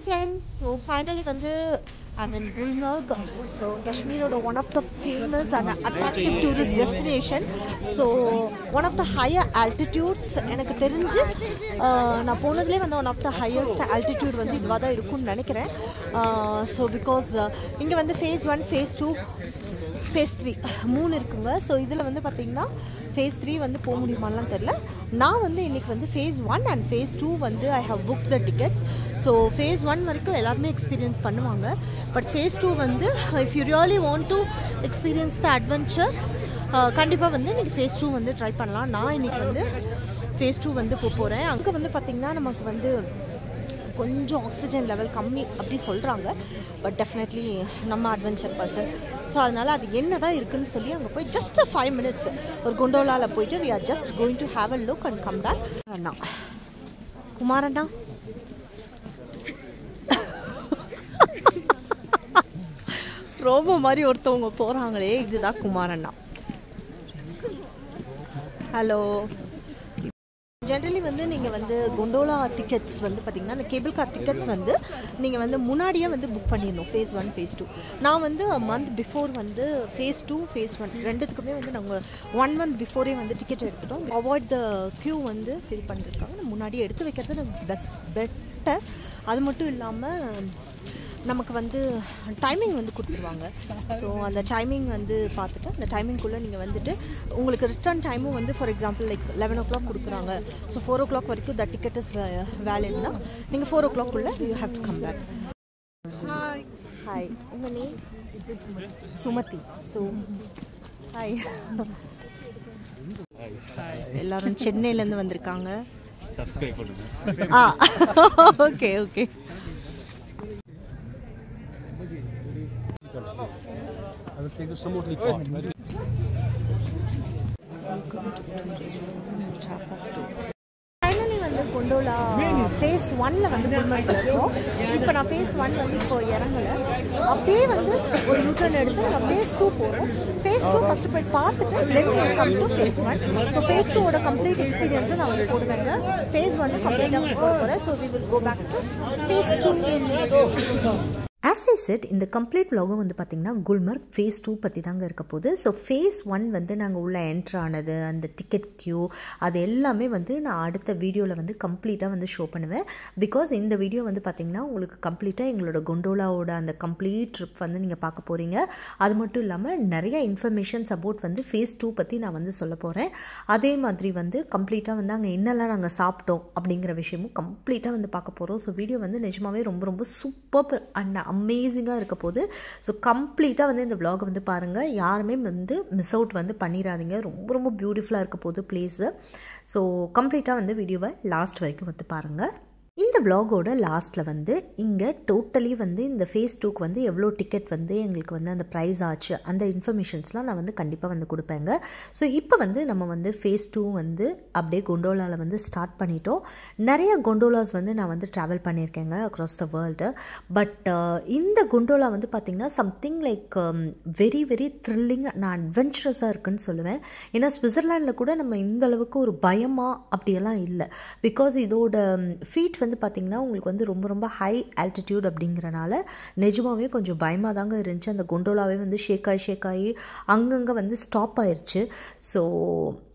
friends, so finally I'm in Gulmarg. So Kashmir is one of the famous and attractive tourist destination. So one of the higher altitudes எனக்கு தெரிஞ்சு நான் போனதுலேயே வந்து one of the highest altitude வந்து இதுவாக தான் இருக்கும்னு நினைக்கிறேன். So because இங்கே வந்து phase 1, phase 2, phase 3 3 இருக்குங்க. ஸோ இதில் வந்து பார்த்திங்கன்னா phase 3 வந்து போக முடியுமாலாம் தெரில. நான் வந்து இன்றைக்கி வந்து phase 1 and phase 2 வந்து I have booked the tickets. So phase 1 வரைக்கும் எல்லாருமே எக்ஸ்பீரியன்ஸ் பண்ணுவாங்க. பட் phase 2 வந்து if you really want to experience the adventure கண்டிப்பாக வந்து இன்றைக்கி phase 2 வந்து ட்ரை பண்ணலாம். நான் இன்றைக்கி வந்து phase 2 வந்து போகிறேன். அங்கே வந்து பார்த்திங்கன்னா நமக்கு வந்து கொஞ்சம் ஆக்சிஜன் லெவல் கம்மி அப்படி சொல்கிறாங்க. பட் டெஃபினெட்லி நம்ம அட்வென்ச்சர் பர்சன், ஸோ அதனால் அது என்ன தான் இருக்குதுன்னு சொல்லி அங்கே போய் ஜஸ்ட் 5 minutes ஒரு குண்டோலாவில் போயிட்டு we are just going to have a look and come back. அண்ணா குமாரண்ணா ரோபோ மாதிரி ஒருத்தவங்க போகிறாங்களே, இதுதான் குமாரண்ணா. ஹலோ. ஜென்ரலி வந்து நீங்கள் வந்து கொண்டோலா டிக்கெட்ஸ் வந்து பார்த்திங்கன்னா அந்த கேபிள் கார் டிக்கெட்ஸ் வந்து நீங்கள் வந்து முன்னாடியே வந்து புக் பண்ணிடணும். phase 1, phase 2. நான் வந்து மந்த் பிஃபோர் வந்து phase 2, phase 1 ரெண்டுத்துக்குமே வந்து நாங்கள் 1 month பிஃபோரே வந்து டிக்கெட் எடுத்துட்டோம். அவாய்ட் த க்யூ வந்து ஃபில் பண்ணியிருக்காங்க. முன்னாடியே எடுத்து வைக்கிறது பெட்டர். அது மட்டும் இல்லாமல் நமக்கு வந்து டைமிங் வந்து கொடுத்துருவாங்க. ஸோ அந்த டைமிங் வந்து பார்த்துட்டு அந்த டைமிங்குள்ளே நீங்கள் வந்துட்டு உங்களுக்கு ரிட்டர்ன் டைமும் வந்து ஃபார் எக்ஸாம்பிள் லைக் 11 o'clock கொடுக்குறாங்க. ஸோ 4 o'clock வரைக்கும் த டிக்கெட் இஸ் வேலிட்னா நீங்கள் 4 o'clock you have to come back. Hi, உங்கள் நேம்? சுமதி. So hi. எல்லாரும் சென்னையிலேருந்து வந்திருக்காங்க. Okay okay. I will take this remotely part. Finally வந்து கொண்டோலா phase 1ல வந்து குல்மர்கில் இருக்கோம். இப்போ நான் phase 1 வந்து இப்போ இறங்கலை. அப்படியே வந்து ஒரு யூட்டர்ன் எடுத்து நம்ம phase 2 போகிறோம். phase 2 ஃபஸ்ட்டு போய் பார்த்துட்டு then we will come to phase 1. So phase 2ஓட கம்ப்ளீட் எக்ஸ்பீரியன்ஸை நான் உங்களுக்கு போடுவேங்க. phase 1 கம்ப்ளீட்டாக போகிறேன். So we will go back to phase 2. As I said, இந்த கம்ப்ளீட் vlog வந்து பார்த்திங்கன்னா குல்மர்க் phase 2 பற்றி தாங்க இருக்க போகுது. ஸோ phase 1 வந்து நாங்கள் உள்ளே என்ட்ரு ஆனது, அந்த டிக்கெட் க்யூ, அது எல்லாமே வந்து நான் அடுத்த வீடியோவில் வந்து கம்ப்ளீட்டாக வந்து ஷோ பண்ணுவேன். பிகாஸ் இந்த வீடியோ வந்து பார்த்திங்கன்னா உங்களுக்கு கம்ப்ளீட்டாக எங்களோட கொண்டோலாவோட அந்த கம்ப்ளீட் ட்ரிப் வந்து நீங்கள் பார்க்க போகிறீங்க. அது மட்டும் இல்லாமல் நிறைய இன்ஃபர்மேஷன்ஸ் அபவுட் வந்து phase 2 பற்றி நான் வந்து சொல்ல போகிறேன். அதே மாதிரி வந்து கம்ப்ளீட்டாக வந்து அங்கே என்னெல்லாம் நாங்கள் சாப்பிட்டோம் அப்படிங்கிற விஷயமும் கம்ப்ளீட்டாக வந்து பார்க்க போகிறோம். ஸோ வீடியோ வந்து நிஜமாவே ரொம்ப ரொம்ப சூப்பர் அண்ட் அமேசிங்காக இருக்க போகுது. ஸோ கம்ப்ளீட்டாக வந்து இந்த vlog வந்து பாருங்கள். யாருமே வந்து மிஸ் அவுட் வந்து பண்ணிடாதீங்க. ரொம்ப ரொம்ப பியூட்டிஃபுல்லாக இருக்க போகுது பிளேஸு. ஸோ கம்ப்ளீட்டாக வந்து வீடியோவை லாஸ்ட் வரைக்கும் வந்து பாருங்கள். இந்த vlogோட லாஸ்ட்டில் வந்து இங்கே டோட்டலி வந்து இந்த phase 2க்கு வந்து எவ்வளோ டிக்கெட் வந்து எங்களுக்கு வந்து அந்த ப்ரைஸ் ஆச்சு அந்த இன்ஃபர்மேஷன்ஸ்லாம் நான் வந்து கண்டிப்பாக வந்து கொடுப்பேங்க. ஸோ இப்போ வந்து நம்ம வந்து phase 2 வந்து அப்படியே கொண்டோலாவில் வந்து ஸ்டார்ட் பண்ணிட்டோம். நிறைய கொண்டோலாஸ் வந்து நான் வந்து ட்ராவல் பண்ணியிருக்கேங்க அக்ராஸ் த வேர்ல்டு. பட் இந்த கொண்டோலா வந்து பார்த்திங்கன்னா something like very very thrilling and அட்வென்ச்சரஸாக இருக்குதுன்னு சொல்லுவேன். ஏன்னா ஸ்விட்சர்லாண்டில் கூட நம்ம இந்த அளவுக்கு ஒரு பயமாக அப்படியெல்லாம் இல்லை. பிகாஸ் இதோட ஃபீட் வந்து பார்த்திங்கன்னா உங்களுக்கு வந்து ரொம்ப ரொம்ப ஹை ஆல்டிடியூட் அப்படிங்கிறனால நிஜமாகவே கொஞ்சம் பயமாக தாங்க இருந்துச்சு. அந்த கொண்டோலாவே வந்து ஷேக் ஆகி அங்கங்கே வந்து ஸ்டாப் ஆயிடுச்சு. ஸோ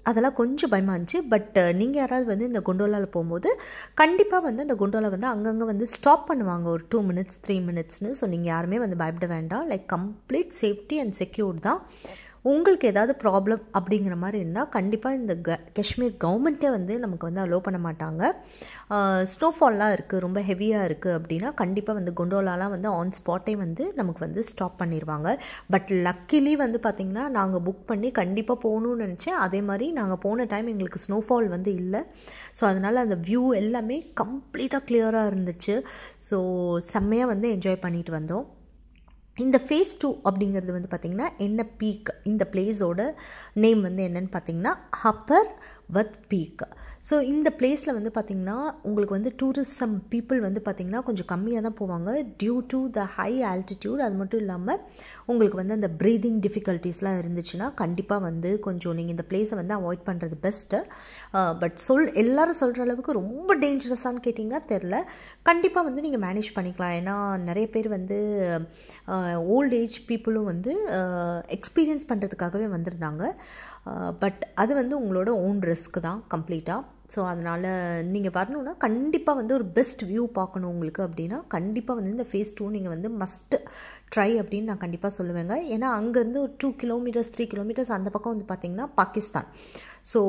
அதெல்லாம் கொஞ்சம் பயமாக இருந்துச்சு. பட் நீங்கள் யாராவது வந்து இந்த கொண்டோலாவில் போகும்போது கண்டிப்பாக வந்து அந்த கொண்டோலா வந்து அங்கங்கே வந்து ஸ்டாப் பண்ணுவாங்க ஒரு 2 minutes 3 minutesனு. ஸோ நீங்கள் யாருமே வந்து பயப்பட வேண்டாம். Like complete safety and secured தான். உங்களுக்கு ஏதாவது ப்ராப்ளம் அப்படிங்கிற மாதிரி இருந்தால் கண்டிப்பாக இந்த காஷ்மீர் கவர்மெண்ட்டே வந்து நமக்கு வந்து அலோவ் பண்ண மாட்டாங்க. ஸ்னோஃபால்லாம் இருக்குது, ரொம்ப ஹெவியாக இருக்குது அப்படின்னா கண்டிப்பாக வந்து கொண்டோலாலாம் வந்து ஆன் ஸ்பாட்டே வந்து நமக்கு வந்து ஸ்டாப் பண்ணிடுவாங்க. பட் லக்கிலி வந்து பார்த்திங்கன்னா நாங்கள் புக் பண்ணி கண்டிப்பாக போகணுன்னு நினச்சேன். அதே மாதிரி நாங்கள் போன டைம் எங்களுக்கு ஸ்னோஃபால் வந்து இல்லை. ஸோ அதனால் அந்த வியூ எல்லாமே கம்ப்ளீட்டாக கிளியராக இருந்துச்சு. ஸோ செம்மையாக வந்து என்ஜாய் பண்ணிட்டு வந்தோம். இந்த phase 2 அப்படிங்கிறது வந்து பார்த்திங்கன்னா என்ன பீக், இந்த பிளேஸோட நேம் வந்து என்னென்னு பார்த்திங்கன்னா அப்பர் வத் பீக். ஸோ இந்த பிளேஸில் வந்து பார்த்திங்கன்னா உங்களுக்கு வந்து டூரிசம் பீப்புள் வந்து பார்த்திங்கன்னா கொஞ்சம் கம்மியாக தான் போவாங்க due to the high altitude. அது மட்டும் இல்லாமல் உங்களுக்கு வந்து அந்த ப்ரீதிங் டிஃபிகல்ட்டிஸ்லாம் இருந்துச்சுன்னா கண்டிப்பாக வந்து கொஞ்சம் நீங்கள் இந்த பிளேஸை வந்து அவாய்ட் பண்ணுறது பெஸ்ட்டு. பட் எல்லோரும் சொல்கிற அளவுக்கு ரொம்ப டேஞ்சரஸான்னு கேட்டிங்கன்னா தெரில. கண்டிப்பாக வந்து நீங்கள் மேனேஜ் பண்ணிக்கலாம். ஏன்னா நிறைய பேர் வந்து ஓல்ட் ஏஜ் பீப்புளும் வந்து எக்ஸ்பீரியன்ஸ் பண்ணுறதுக்காகவே வந்திருந்தாங்க. பட் அது வந்து உங்களோட ஓன் ரிஸ்க் தான் கம்ப்ளீட்டாக. ஸோ அதனால் நீங்கள் வரணுன்னா கண்டிப்பாக வந்து ஒரு பெஸ்ட் வியூ பார்க்கணும் உங்களுக்கு அப்படின்னா கண்டிப்பாக வந்து இந்த ஃபேஸ் 2 நீங்கள் வந்து மஸ்ட் ட்ரை அப்படின்னு நான் கண்டிப்பாக சொல்லுவேங்க. ஏன்னா அங்கேருந்து ஒரு 2 கிலோமீட்டர்ஸ் 3 கிலோமீட்டர்ஸ் அந்த பக்கம் வந்து பார்த்திங்கன்னா பாகிஸ்தான். ஸோ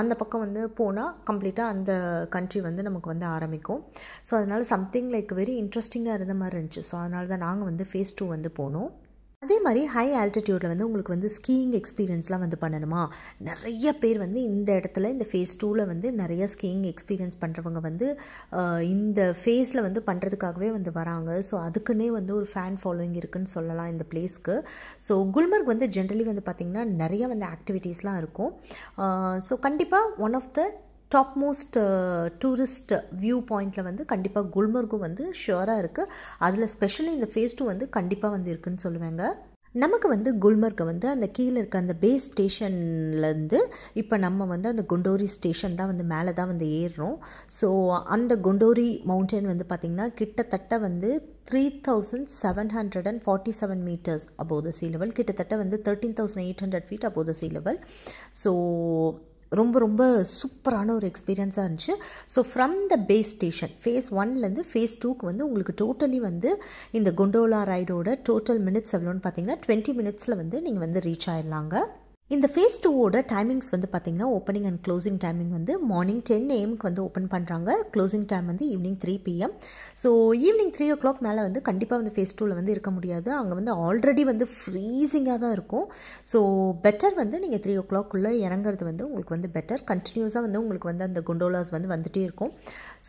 அந்த பக்கம் வந்து போனால் கம்ப்ளீட்டாக அந்த கண்ட்ரி வந்து நமக்கு வந்து ஆரம்பிக்கும். ஸோ அதனால் சம்திங் லைக் வெரி இன்ட்ரெஸ்டிங்காக இருந்த மாதிரி இருந்துச்சு. ஸோ அதனால தான் நாங்கள் வந்து ஃபேஸ் 2 வந்து போனோம். அதே மாதிரி ஹை ஆல்டிடியூடில் வந்து உங்களுக்கு வந்து ஸ்கீயிங் எக்ஸ்பீரியன்ஸ்லாம் வந்து பண்ணணுமா, நிறைய பேர் வந்து இந்த இடத்துல இந்த ஃபேஸ் 2ல் வந்து நிறைய ஸ்கீயிங் எக்ஸ்பீரியன்ஸ் பண்ணுறவங்க வந்து இந்த ஃபேஸில் வந்து பண்ணுறதுக்காகவே வந்து வராங்க. ஸோ அதுக்குன்னே வந்து ஒரு ஃபேன் ஃபாலோயிங் இருக்குதுன்னு சொல்லலாம் இந்த பிளேஸ்க்கு. ஸோ குல்மர்க் வந்து ஜென்ரலி வந்து பார்த்திங்கன்னா நிறைய வந்து ஆக்டிவிட்டீஸ்லாம் இருக்கும். ஸோ கண்டிப்பாக one of the top most tourist view பாயிண்டில் வந்து கண்டிப்பாக குல்மர்கும் வந்து ஷுவராக இருக்குது. அதில் ஸ்பெஷலி இந்த ஃபேஸ் 2 வந்து கண்டிப்பாக வந்து இருக்குதுன்னு சொல்லுவேங்க. நமக்கு வந்து குல்மர்க்கை வந்து அந்த கீழே இருக்க அந்த பேஸ் ஸ்டேஷன்லேருந்து இப்போ நம்ம வந்து அந்த குண்டோரி ஸ்டேஷன் தான் வந்து மேலே தான் வந்து ஏறுறோம். ஸோ அந்த குண்டோரி மவுண்டன் வந்து பார்த்திங்கன்னா கிட்டத்தட்ட வந்து 3747 meters above the sea level, கிட்டத்தட்ட வந்து 13,800 feet above the sea level. So ரொம்ப ரொம்ப சூப்பரான ஒரு எக்ஸ்பீரியன்ஸாக இருந்துச்சு. So from the base station phase 1லேருந்து ஃபேஸ் 2க்கு வந்து உங்களுக்கு டோட்டலி வந்து இந்த கொண்டோலா ரைடோட டோட்டல் மினிட்ஸ் எவ்வளோன்னு பார்த்தீங்கன்னா 20 minutesல வந்து நீங்கள் வந்து ரீச் ஆயிடலாங்க. இந்த ஃபேஸ் 2ஓட டைமிங்ஸ் வந்து பார்த்திங்கன்னா ஓப்பனிங் அண்ட் க்ளோசிங் டைமிங் வந்து மார்னிங் 10 AM வந்து ஓப்பன் பண்ணுறாங்க. க்ளோசிங் டைம் வந்து evening 3 PM. So evening 3 o'clock மேலே வந்து கண்டிப்பாக வந்து ஃபேஸ் 2வில் வந்து இருக்க முடியாது. அங்கே வந்து ஆல்ரெடி வந்து ஃப்ரீசிங்காக தான் இருக்கும். ஸோ பெட்டர் வந்து நீங்கள் 3 o'clockக்குள்ளே இறங்குறது வந்து உங்களுக்கு வந்து பெட்டர். கண்டினியூஸாக வந்து உங்களுக்கு வந்து அந்த குண்டோலாஸ் வந்து வந்துகிட்டே இருக்கும்.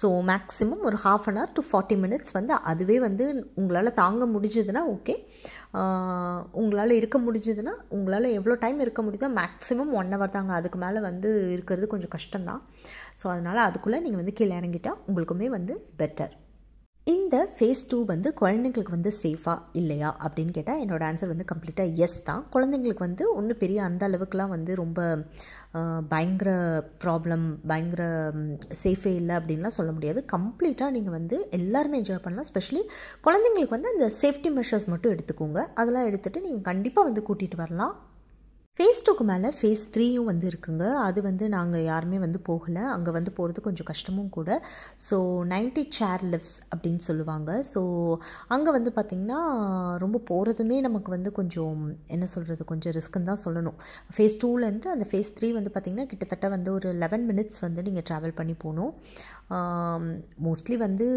ஸோ மேக்ஸிமம் ஒரு 1/2 hour to 40 minutes வந்து அதுவே வந்து உங்களால் தாங்க முடிஞ்சதுன்னா ஓகே. உங்களால் இருக்க முடிஞ்சதுன்னா உங்களால் எவ்வளோ டைம் இருக்க முடியுதோ மேக்ஸிமம் 1 hour தாங்க. அதுக்கு மேலே வந்து இருக்கிறது கொஞ்சம் கஷ்டம்தான். ஸோ அதனால் அதுக்குள்ளே நீங்கள் வந்து கீழே இறங்கிட்டால் உங்களுக்குமே வந்து பெட்டர். இந்த ஃபேஸ் 2 வந்து குழந்தைங்களுக்கு வந்து சேஃபாக இல்லையா அப்படின்னு கேட்டால் என்னோடய ஆன்சர் வந்து கம்ப்ளீட்டாக எஸ் தான். குழந்தைங்களுக்கு வந்து ஒன்றும் பெரிய அந்த அளவுக்குலாம் வந்து ரொம்ப பயங்கர ப்ராப்ளம் பயங்கர சேஃபே இல்லை அப்படின்லாம் சொல்ல முடியாது. கம்ப்ளீட்டாக நீங்கள் வந்து எல்லாருமே என்ஜாய் பண்ணலாம். ஸ்பெஷலி குழந்தைங்களுக்கு வந்து அந்த சேஃப்டி மெஷர்ஸ் மட்டும் எடுத்துக்கோங்க. அதெல்லாம் எடுத்துகிட்டு நீங்கள் கண்டிப்பாக வந்து கூட்டிகிட்டு வரலாம். ஃபேஸ் 2க்கு மேலே ஃபேஸ் 3யும் வந்து இருக்குங்க. அது வந்து நாங்கள் யாருமே வந்து போகலை. அங்கே வந்து போகிறது கொஞ்சம் கஷ்டமும் கூட. ஸோ 90 chair lifts அப்படின்னு சொல்லுவாங்க. ஸோ அங்கே வந்து பார்த்திங்கன்னா ரொம்ப போகிறதுமே நமக்கு வந்து கொஞ்சம் என்ன சொல்கிறது கொஞ்சம் ரிஸ்க்குன்னு தான் சொல்லணும். ஃபேஸ் 2லேருந்து அந்த ஃபேஸ் 3 வந்து பார்த்திங்கன்னா கிட்டத்தட்ட வந்து ஒரு 11 minutes வந்து நீங்கள் ட்ராவல் பண்ணி போகணும். மோஸ்ட்லி வந்து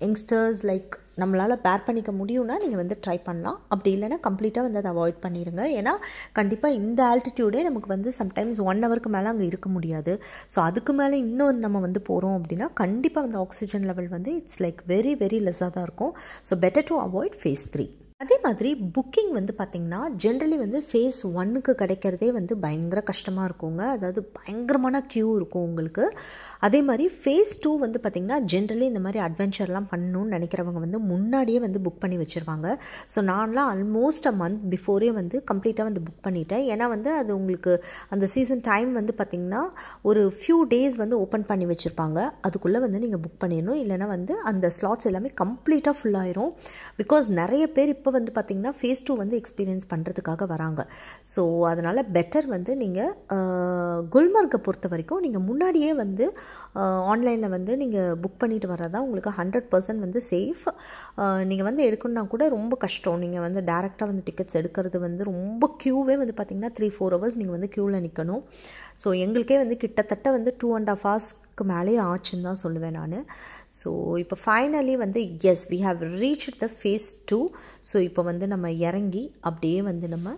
யங்ஸ்டர்ஸ் லைக் நம்மளால் பேர் பண்ணிக்க முடியும்னா நீங்கள் வந்து ட்ரை பண்ணலாம். அப்படி இல்லைன்னா கம்ப்ளீட்டாக வந்து அதை அவாய்ட் பண்ணிடுங்க. ஏன்னா கண்டிப்பாக இந்த ஆல்டிடியூடே நமக்கு வந்து சம்டைம்ஸ் 1 hourக்கு மேலே அங்கே இருக்க முடியாது. ஸோ அதுக்கு மேலே இன்னும் நம்ம வந்து போகிறோம் அப்படின்னா கண்டிப்பாக வந்து ஆக்சிஜன் லெவல் வந்து இட்ஸ் லைக் வெரி வெரி லெஸ்ஸாக தான் இருக்கும். So better to avoid phase 3. அதே மாதிரி புக்கிங் வந்து பார்த்திங்கன்னா ஜென்ரலி வந்து ஃபேஸ் 1க்கு கிடைக்கிறதே வந்து பயங்கர கஷ்டமாக இருக்குங்க. அதாவது பயங்கரமான க்யூ இருக்கும் உங்களுக்கு. அதே மாதிரி ஃபேஸ் 2 வந்து பார்த்திங்கன்னா ஜென்ரலி இந்த மாதிரி அட்வென்ச்சர்லாம் பண்ணணும்னு நினைக்கிறவங்க வந்து முன்னாடியே வந்து புக் பண்ணி வச்சுருவாங்க. ஸோ நான்லாம் ஆல்மோஸ்ட் அ மந்த் பிஃபோரே வந்து கம்ப்ளீட்டாக வந்து புக் பண்ணிட்டேன். ஏன்னா வந்து அது உங்களுக்கு அந்த சீசன் டைம் வந்து பார்த்திங்கன்னா ஒரு ஃபியூ டேஸ் வந்து ஓப்பன் பண்ணி வச்சுருப்பாங்க. அதுக்குள்ளே வந்து நீங்கள் புக் பண்ணிடணும். இல்லைனா வந்து அந்த ஸ்லாட்ஸ் எல்லாமே கம்ப்ளீட்டாக ஃபுல்லாயிரும். பிகாஸ் நிறைய பேர் இப்போ வந்து பார்த்திங்கன்னா ஃபேஸ் 2 வந்து எக்ஸ்பீரியன்ஸ் பண்ணுறதுக்காக வராங்க. ஸோ அதனால் பெட்டர் வந்து நீங்கள் குல்மர்க்கை பொறுத்த வரைக்கும் நீங்கள் முன்னாடியே வந்து ஆன்லைனில் வந்து நீங்கள் புக் பண்ணிட்டு வரதான் உங்களுக்கு 100% வந்து சேஃப். நீங்கள் வந்து எடுக்கணுன்னா கூட ரொம்ப கஷ்டம். நீங்கள் வந்து டேரெக்டாக வந்து டிக்கெட்ஸ் எடுக்கிறது வந்து ரொம்ப க்யூவே வந்து பார்த்திங்கன்னா 3-4 hours நீங்கள் வந்து க்யூவில் நிற்கணும். ஸோ எங்களுக்கே வந்து கிட்டத்தட்ட வந்து 2.5 hours மேலே ஆச்சுன்னு தான் சொல்லுவேன் நான். ஸோ இப்போ ஃபைனலி வந்து as we have reached the phase 2. So இப்போ வந்து நம்ம இறங்கி அப்படியே வந்து நம்ம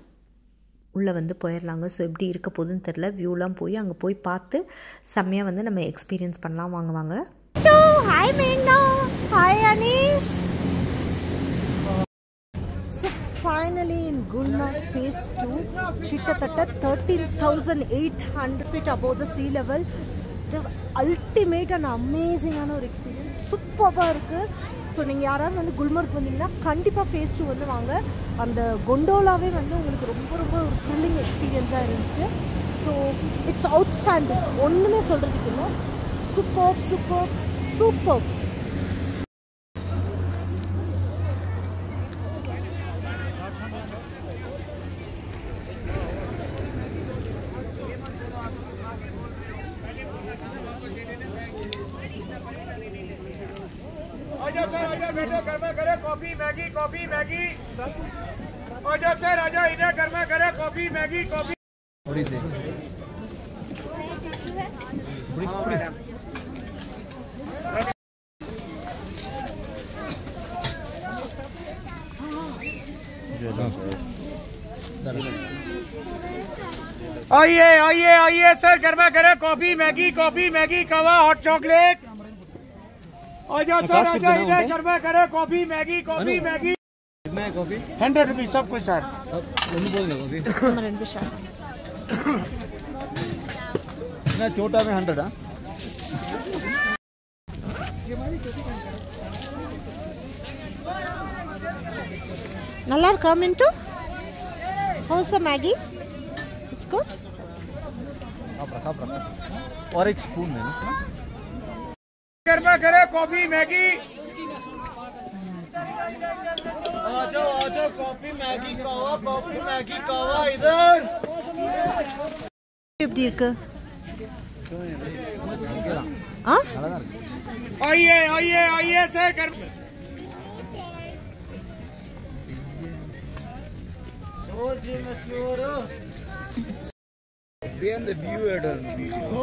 உள்ளே வந்து போயிடலாங்க. ஸோ எப்படி இருக்க போகுதுன்னு தெரில. வியூலாம் போய் அங்கே போய் பார்த்து செம்மையாக வந்து நம்ம எக்ஸ்பீரியன்ஸ் பண்ணலாம். வாங்க. ஹாய் மேக்னா, hi Aneesh. So finally finally in Gulmarg phase 2. கிட்டத்தட்ட 13,800 feet above the sea level. Just ultimate and amazing ஆன ஒரு எக்ஸ்பீரியன்ஸ். சூப்பராக இருக்குது. ஸோ நீங்கள் யாராவது வந்து குல்மார்க் வந்தீங்கன்னா கண்டிப்பாக ஃபேஸ் 2 வந்து வாங்க. அந்த கொண்டோலாவே வந்து உங்களுக்கு ரொம்ப ரொம்ப ஒரு த்ரில்லிங் எக்ஸ்பீரியன்ஸாக இருந்துச்சு. ஸோ இட்ஸ் அவுட்ஸ்டாண்டிங், ஒன்றுமே சொல்கிறதுக்கு இல்லை. Super super super. Coffee Maggi coffee Maggi आजा सर आजा इधर गर्मा करे कॉफी मैगी कॉफी आइए आइए आइए सर गर्मा करे कॉफी मैगी कावा हॉट चॉकलेट आजा सर आजा इधर गर्मा करे कॉफी मैगी कितना है कॉफी 100 रुपीज सब कुछ सर कॉफी ना छोटा में 100 நல்லா இருக்கா mint? How's the Maggie? It's good. और एक स्पून देना गर्मा करे कॉफी मैगी आजा कॉफी मैगी कावा इधर எப்படி இருக்கு? आइए आइए आइए सर कर Behind the view at our video.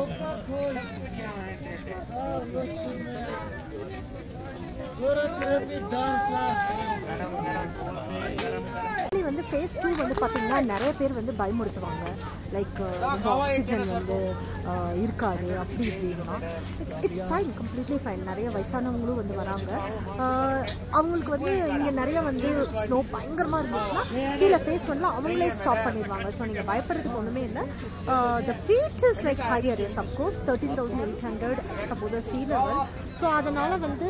வந்து ஃபேஸ் 2 வந்து பார்த்தீங்கன்னா நிறைய பேர் வந்து பயமுறுத்துவாங்க. லைக் ஆக்சிஜன் வந்து இருக்காது அப்படி இப்படின்னா. It's fine, completely fine. நிறைய வயசானவங்களும் வந்து வராங்க. அவங்களுக்கு வந்து இங்கே நிறைய வந்து ஸ்னோ பயங்கரமாக இருந்துச்சுன்னா கீழே ஃபேஸ் 1ல அவங்களே ஸ்டாப் பண்ணிடுவாங்க. ஸோ நீங்கள் பயப்படுறதுக்கு ஒன்றுமே இல்லை. The feet is like higher is of course 13,800 above the sea level. So அதனால் வந்து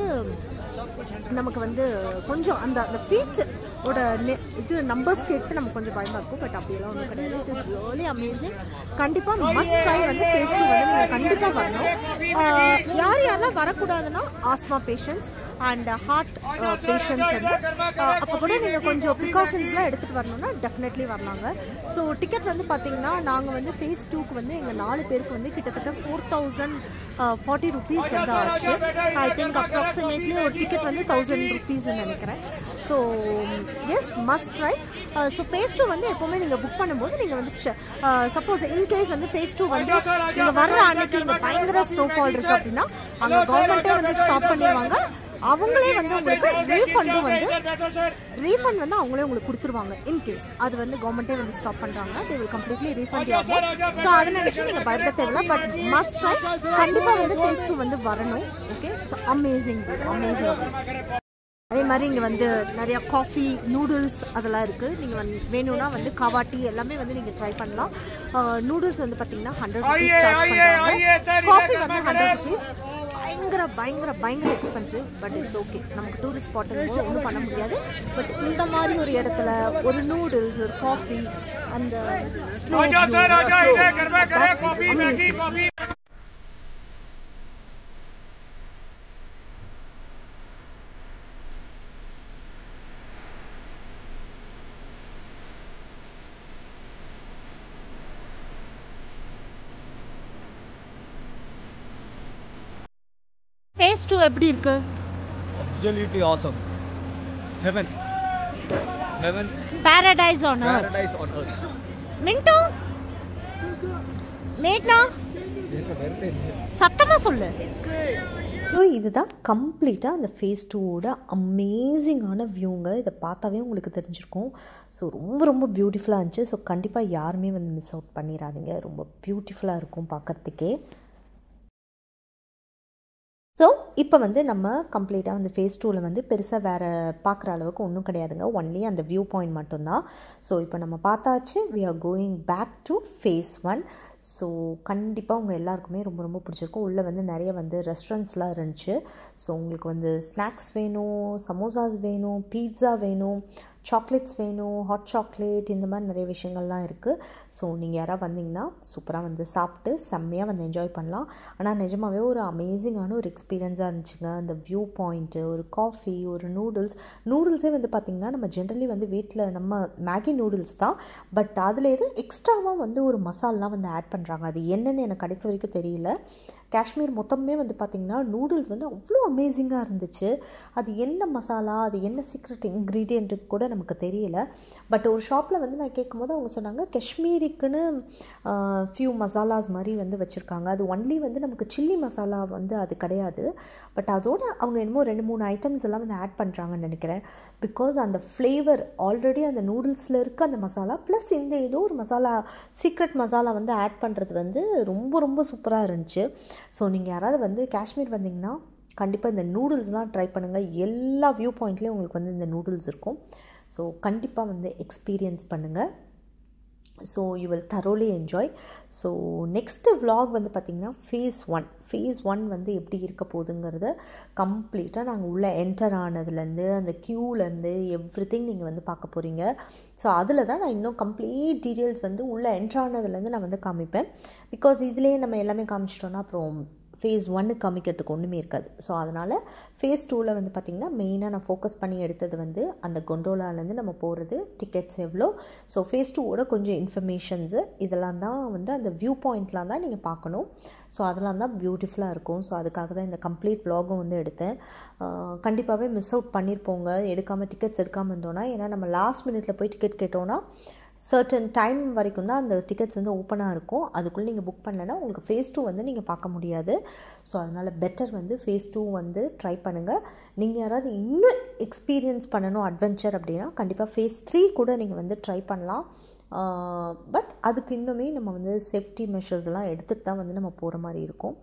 நமக்கு வந்து கொஞ்சம் அந்த ஃபீட் ஓட இது நம்பர்ஸ் கேட்டு நமக்கு கொஞ்சம் பயமாக இருக்கும். பட் அப்படியெல்லாம் ஒன்றும் கிடையாது. It is really amazing. கண்டிப்பாக மஸ்ட் ட்ரை வந்து ஃபேஸ் 2 வந்து நீங்கள் கண்டிப்பாக வரணும். யாரெல்லாம் வரக்கூடாதுன்னா asthma patients and heart patients வந்து அப்போ கூட நீங்கள் கொஞ்சம் ப்ரிகாஷன்ஸ்லாம் எடுத்துகிட்டு வரணும்னா டெஃபினெட்லி வரலாங்க. ஸோ டிக்கெட் வந்து பார்த்தீங்கன்னா நாங்கள் வந்து ஃபேஸ் 2க்கு வந்து எங்கள் 4 பேருக்கு வந்து கிட்டத்தட்ட 4,040 rupees வந்து ஆச்சு. ஐ திங்க் அப்ராக்சிமேட்லி ஒரு டிக்கெட் வந்து 1,000 rupees நினைக்கிறேன். So is must try. So phase 2 வந்து எப்போவுமே நீங்கள் புக் பண்ணும்போது நீங்கள் வந்து சப்போஸ் இன்கேஸ் வந்து ஃபேஸ் 2 வந்து நீங்கள் வர்ற அன்னைக்கு இங்கே பயங்கர ஸ்னோஃபால் இருக்குது அப்படின்னா அங்கே கவர்மெண்ட்டே வந்து ஸ்டாப் பண்ணிடுவாங்க. அவங்களே வந்து உங்களுக்கு ரீஃபண்ட் வந்து அவங்களே உங்களுக்கு கொடுத்துருவாங்க. இன்கேஸ் அது வந்து கவர்மெண்ட்டே வந்து ஸ்டாப் பண்ணுறாங்க, தே வில் கம்ப்ளீட்லி ரீஃபண்ட் ஆகும். ஸோ அதை நினைச்சு நீங்கள் பயப்பட தேவையில்ல. But must try. கண்டிப்பாக வந்து ஃபேஸ் 2 வந்து வரணும். Okay, so amazing. அதே மாதிரி இங்கே வந்து நிறையா காஃபி நூடுல்ஸ் அதெல்லாம் இருக்குது. நீங்கள் வந்து வேணும்னா வந்து காவா டீ எல்லாமே வந்து நீங்கள் ட்ரை பண்ணலாம். நூடுல்ஸ் வந்து பார்த்தீங்கன்னா 100 rupees சார்ஜ் பண்ணுறாங்க. காஃபி வந்து 100 rupees. பயங்கர எக்ஸ்பென்சிவ். But it's okay. நமக்கு டூரிஸ்ட் ஸ்பாட்டுங்க ஒன்றும் பண்ண முடியாது. பட் இந்த மாதிரி ஒரு இடத்துல ஒரு நூடுல்ஸ் ஒரு காஃபி அந்த ஃபேஸ் 2 எப்படி இருக்கு? Absolutely awesome. Heaven. Paradise on earth. Mint மேக்னா சத்தமாக சொல்லு. ஸோ இதுதான் கம்ப்ளீட்டாக அந்த ஃபேஸ் 2வோட அமேசிங்கான வியூங்க. இதை பார்த்தாவே உங்களுக்கு தெரிஞ்சிருக்கும். ஸோ ரொம்ப பியூட்டிஃபுல்லாக இருந்துச்சு. ஸோ கண்டிப்பாக யாருமே வந்து மிஸ் அவுட் பண்ணிடாதீங்க. ரொம்ப பியூட்டிஃபுல்லாக இருக்கும் பார்க்குறதுக்கே. ஸோ இப்போ வந்து நம்ம கம்ப்ளீட்டாக வந்து ஃபேஸ் 2ல் வந்து பெருசாக வேறு பார்க்குற அளவுக்கு ஒன்றும் கிடையாதுங்க, ஒன்லி அந்த வியூ பாயிண்ட் மட்டும்தான். ஸோ இப்போ நம்ம பார்த்தாச்சு, we are going back to phase 1. So கண்டிப்பாக உங்கள் எல்லாருக்குமே ரொம்ப ரொம்ப பிடிச்சிருக்கும். உள்ளே வந்து நிறைய வந்து ரெஸ்டாரண்ட்ஸ்லாம் இருந்துச்சு. ஸோ உங்களுக்கு வந்து ஸ்நாக்ஸ் வேணும், சமோசாஸ் வேணும், பீட்ஸா வேணும், சாக்லேட்ஸ் வேணும், ஹாட் சாக்லேட், இந்த மாதிரி நிறைய விஷயங்கள்லாம் இருக்குது. ஸோ நீங்கள் யாராவது வந்தீங்கன்னா சூப்பராக வந்து சாப்பிட்டு செம்மையாக வந்து என்ஜாய் பண்ணலாம். ஆனால் நிஜமாகவே ஒரு அமேசிங்கான ஒரு எக்ஸ்பீரியன்ஸாக இருந்துச்சுங்க. அந்த வியூ பாயிண்ட்டு, ஒரு காஃபி, ஒரு நூடுல்ஸே வந்து பார்த்திங்கன்னா நம்ம ஜென்ரலி வந்து வீட்டில் நம்ம மேகி நூடுல்ஸ் தான், பட் அதில் எதுவும் எக்ஸ்ட்ராவாக வந்து ஒரு மசாலாலாம் வந்து ஆட் பண்ணுறாங்க. அது என்னென்னு எனக்கு கடைசி வரைக்கும் தெரியல. காஷ்மீர் மொத்தமே வந்து பார்த்திங்கன்னா நூடுல்ஸ் வந்து அவ்வளோ அமேசிங்காக இருந்துச்சு. அது என்ன மசாலா, அது என்ன சீக்ரெட் இன்க்ரீடியண்ட்டு கூட நமக்கு தெரியல. பட் ஒரு ஷாப்பில் வந்து நான் கேட்கும்போது அவங்க சொன்னாங்க காஷ்மீரிக்குன்னு ஃபியூ மசாலாஸ் மாதிரி வந்து வச்சுருக்காங்க. அது ஒன்லி வந்து நமக்கு சில்லி மசாலா வந்து அது கிடையாது, பட் அதோட அவங்க என்னமோ 2-3 ஐட்டம்ஸ் எல்லாம் வந்து ஆட் பண்ணுறாங்கன்னு நினைக்கிறேன். பிகாஸ் அந்த ஃப்ளேவர் ஆல்ரெடி அந்த நூடுல்ஸில் இருக்க அந்த மசாலா ப்ளஸ் இந்த ஏதோ ஒரு மசாலா, சீக்ரெட் மசாலா வந்து ஆட் பண்ணுறது வந்து ரொம்ப ரொம்ப சூப்பராக இருந்துச்சு. ஸோ நீங்கள் யாராவது வந்து காஷ்மீர் வந்தீங்கன்னா கண்டிப்பாக இந்த நூடுல்ஸ்லாம் ட்ரை பண்ணுங்கள். எல்லா வியூ பாயிண்ட்லேயும் உங்களுக்கு வந்து இந்த நூடுல்ஸ் இருக்கும். ஸோ கண்டிப்பாக வந்து எக்ஸ்பீரியன்ஸ் பண்ணுங்கள். So you will தரோலி enjoy. So next vlog வந்து பார்த்திங்கன்னா ஃபேஸ் 1 வந்து எப்படி இருக்க போகுதுங்கிறத கம்ப்ளீட்டாக நாங்கள் உள்ளே என்டர் ஆனதுலேருந்து அந்த க்யூலேருந்து எவ்ரிதிங் நீங்கள் வந்து பார்க்க போகிறீங்க. ஸோ அதில் தான் நான் இன்னும் கம்ப்ளீட் டீட்டெயில்ஸ் வந்து உள்ளே என்டர் ஆனதுலேருந்து நான் வந்து காமிப்பேன். பிகாஸ் இதுலேயே நம்ம எல்லாமே காமிச்சிட்டோன்னா அப்புறம் ஃபேஸ் 1 காமிக்கிறதுக்கு ஒன்றுமே இருக்காது. ஸோ அதனால் ஃபேஸ் 2ல் வந்து பார்த்திங்கன்னா மெயினாக நான் ஃபோக்கஸ் பண்ணி எடுத்தது வந்து அந்த கொண்டோலாலேருந்து நம்ம போகிறது, டிக்கெட்ஸ் எவ்வளோ, ஸோ ஃபேஸ் 2ஓட கொஞ்சம் இன்ஃபர்மேஷன்ஸு இதெல்லாம் தான் வந்து அந்த வியூ பாயிண்ட்லாம் தான் நீங்கள் பார்க்கணும். ஸோ அதெல்லாம் தான் பியூட்டிஃபுல்லாக இருக்கும். ஸோ அதுக்காக தான் இந்த கம்ப்ளீட் vlogகும் வந்து எடுத்தேன். கண்டிப்பாகவே மிஸ் அவுட் பண்ணியிருப்போங்க டிக்கெட்ஸ் எடுக்காமல் இருந்தோன்னா. ஏன்னா நம்ம லாஸ்ட் மினிட்ல போய் டிக்கெட் கேட்டோன்னா சர்டன் டைம் வரைக்கும் தான் அந்த டிக்கெட்ஸ் வந்து ஓப்பனாக இருக்கும். அதுக்குள்ளே நீங்கள் புக் பண்ணலைன்னா உங்களுக்கு ஃபேஸ் 2 வந்து நீங்கள் பார்க்க முடியாது. ஸோ அதனால் பெட்டர் வந்து ஃபேஸ் 2 வந்து ட்ரை பண்ணுங்கள். நீங்கள் யாராவது இன்னும் எக்ஸ்பீரியன்ஸ் பண்ணணும் அட்வென்ச்சர் அப்படின்னா கண்டிப்பாக ஃபேஸ் 3 கூட நீங்கள் வந்து ட்ரை பண்ணலாம். பட் அதுக்கு இன்னுமே நம்ம வந்து சேஃப்டி மெஷர்ஸ்லாம் எடுத்துகிட்டு தான் வந்து நம்ம போகிற மாதிரி இருக்கும்.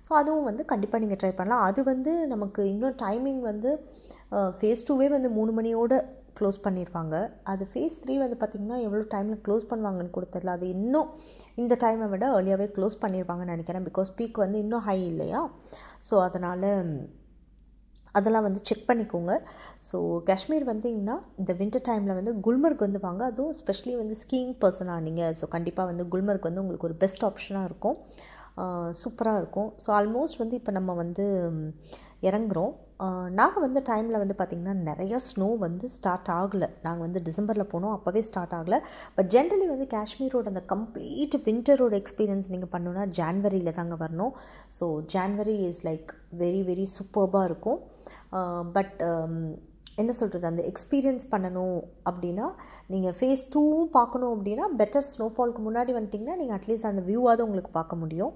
ஸோ அதுவும் வந்து கண்டிப்பாக நீங்கள் ட்ரை பண்ணலாம். அது வந்து நமக்கு இன்னும் டைமிங் வந்து ஃபேஸ் 2வே வந்து 3 மணியோடு க்ளோஸ் பண்ணிடுவாங்க. அது ஃபேஸ் 3 வந்து பார்த்திங்கன்னா எவ்வளோ டைமில் க்ளோஸ் பண்ணுவாங்கன்னு கூட தெரியல. அது இன்னும் இந்த டைமை விட ஏர்லியாகவே க்ளோஸ் பண்ணிடுவாங்கன்னு நினைக்கிறேன். பிகாஸ் பீக் வந்து இன்னும் ஹை இல்லையா. ஸோ அதனால் அதெல்லாம் வந்து செக் பண்ணிக்கோங்க. ஸோ காஷ்மீர் வந்தீங்கன்னா இந்த வின்டர் டைமில் வந்து குல்மர்க் வந்து வாங்க. அதுவும் ஸ்பெஷலி வந்து ஸ்கீயிங் பர்சனாக நீங்கள், ஸோ கண்டிப்பாக வந்து குல்மர்க் வந்து உங்களுக்கு ஒரு பெஸ்ட் ஆப்ஷனாக இருக்கும். சூப்பராக இருக்கும். ஸோ ஆல்மோஸ்ட் வந்து இப்போ நம்ம வந்து இறங்குறோம். நாங்கள் வந்து டைமில் வந்து பார்த்திங்கன்னா நிறையா ஸ்னோ வந்து ஸ்டார்ட் ஆகலை. நாங்கள் வந்து டிசம்பரில் போனோம், அப்போவே ஸ்டார்ட் ஆகலை. பட் ஜென்ரலி வந்து காஷ்மீரோட அந்த கம்ப்ளீட் வின்டரோட எக்ஸ்பீரியன்ஸ் நீங்கள் பண்ணணுன்னா ஜான்வரியில் தாங்க வரணும். So January is like very very சூப்பர்பாக இருக்கும். பட் என்ன சொல்கிறது, அந்த எக்ஸ்பீரியன்ஸ் பண்ணணும் அப்படின்னா நீங்கள் ஃபேஸ் 2 பார்க்கணும் அப்படின்னா பெட்டர் ஸ்னோஃபாலுக்கு முன்னாடி வந்துட்டிங்கன்னா நீங்கள் அட்லீஸ்ட் அந்த வியூவாவது உங்களுக்கு பார்க்க முடியும்.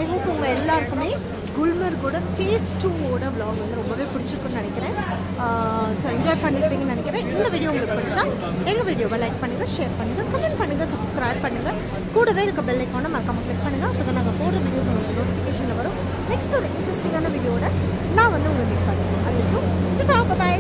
ஐ ஹோப் உங்கள் எல்லாருக்குமே குல்மர்கோட ஃபேஸ் 2ஓட vlog வந்து ரொம்பவே பிடிச்சிருக்குன்னு நினைக்கிறேன். ஸோ என்ஜாய் பண்ணியிருப்பீங்கன்னு நினைக்கிறேன். இந்த வீடியோ உங்களுக்கு பிடிச்சா எங்கள் வீடியோவை லைக் பண்ணுங்கள், ஷேர் பண்ணுங்கள், கமெண்ட் பண்ணுங்கள், சப்ஸ்கிரைப் பண்ணுங்கள். கூடவே இருக்க பெல் ஐக்கானை மறக்காமல் கிளிக் பண்ணுங்கள். அப்போ தான் நாங்கள் போடுற வீடியோஸ் உங்களுக்கு நோட்டிஃபிகேஷனில் வரும். நெக்ஸ்ட் ஒரு இன்ட்ரெஸ்டிங்கான வீடியோட நான் வந்து உங்களை மீட் பண்ணுறேன். அது வரைக்கும் பாய்.